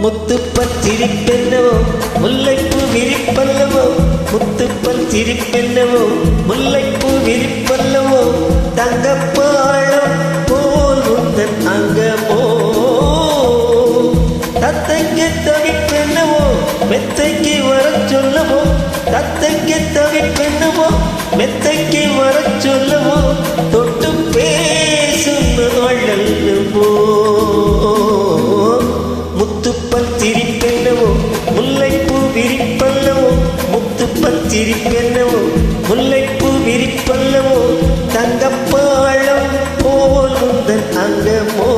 முத்துப்பல் சிரிப்பென்னவோ முல்லைப்பூ விரிப்பல்லவோ முத்துப்பல் சிரிப்பென்னவோ முல்லைப்பூ விரிப்பல்லவோ தங்கப்பாளம் போல் உந்தன் அங்கமோ தத்தைக்கு தவிப்பென்னவோ மெத்தைக்கு வரச் சொல்லவோ தத்தைக்கு தவிப்பென்னவோ மெத்தைக்கு வரச் சொல்லவோ தொட்டு பேசும் நாளல்லவோ முத்துப்பல் சிரிப்பென்னவோ முல்லைப்பூ விரிப்பல்லவோ முத்துப்பல் சிரிப்பென்னவோ முல்லைப்பூ விரிப்பல்லவோ தங்கப்பாளம் போல் உந்தன் அங்கமோ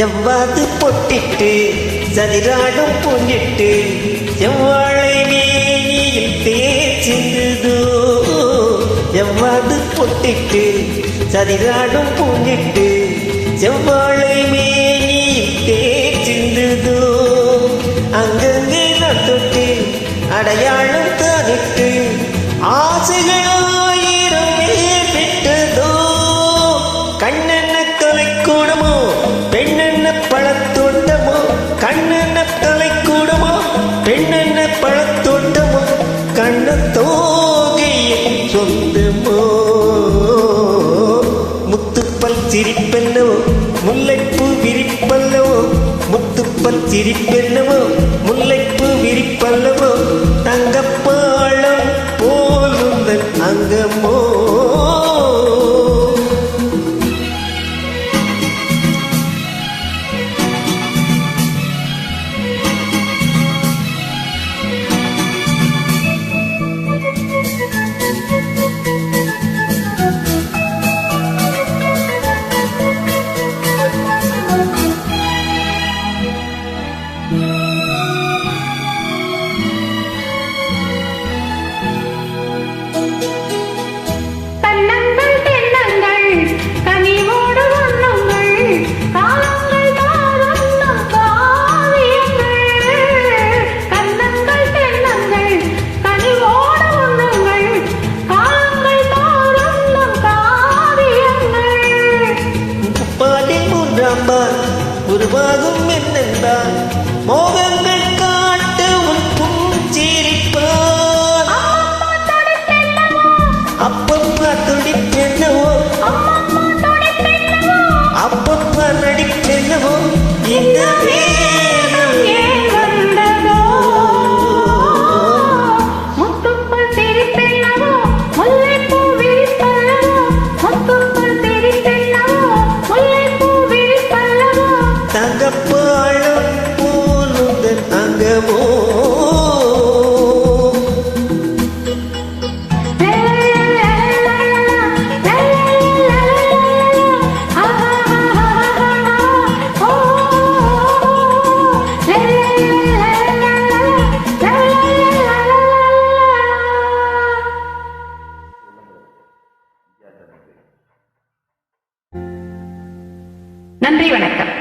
எவ்வாது பொட்டிட்டு சதிராடும் பொங்கிட்டு செவ்வாழை மேனியில் தேய்ச்சிந்ததோ எவ்வாது பொட்டிட்டு சதிராடும் பொங்கிட்டு செவ்வாழை மேனியில் தேய்ச்சிந்ததோ அங்கங்கே நான் தொட்டு அடையாளம் தானிட்டு ஆசைகளாயிரம் ஏற்பட்டதோ கண்ணென்ன கலைக்கூடமோ பெண்ணென்ன பழத்தோட்டமோ கண்ணென்ன கலைக்கூடமோ பெண்ணென்ன பழத்தோட்டமோ கண்ணத்தோகையின் சொந்தமோ முத்துப்பல் சிரிப்பென்னவோ முல்லைப்பூ விரிப்பல்லவோ முத்துப்பல் சிரிப்பென்னவோ முல்லைப்பூ விரிப்பல்லவோ தங்கப்பாளம் போல் உந்தன் அங்கமோ உருவாகும் என்னென்றால் மோகங்கள் காட்டு உன் புஞ்சிரிப்பான் அப்பப்பா துடிப்பென்னவோ அப்பப்பா நடிப்பென்னவோ இந்த வேகம் ஏன் வந்ததோ முத்துப்பல் சிரிப்பென்னவோ முல்லைப்பூ விரிப்பல்லவோ முத்துப்பல் சிரிப்பென்னவோ முல்லைப்பூ விரிப்பல்லவோ தங்கப்பாளம் போல் உந்தன் அங்கமோ நன்றி, வணக்கம்.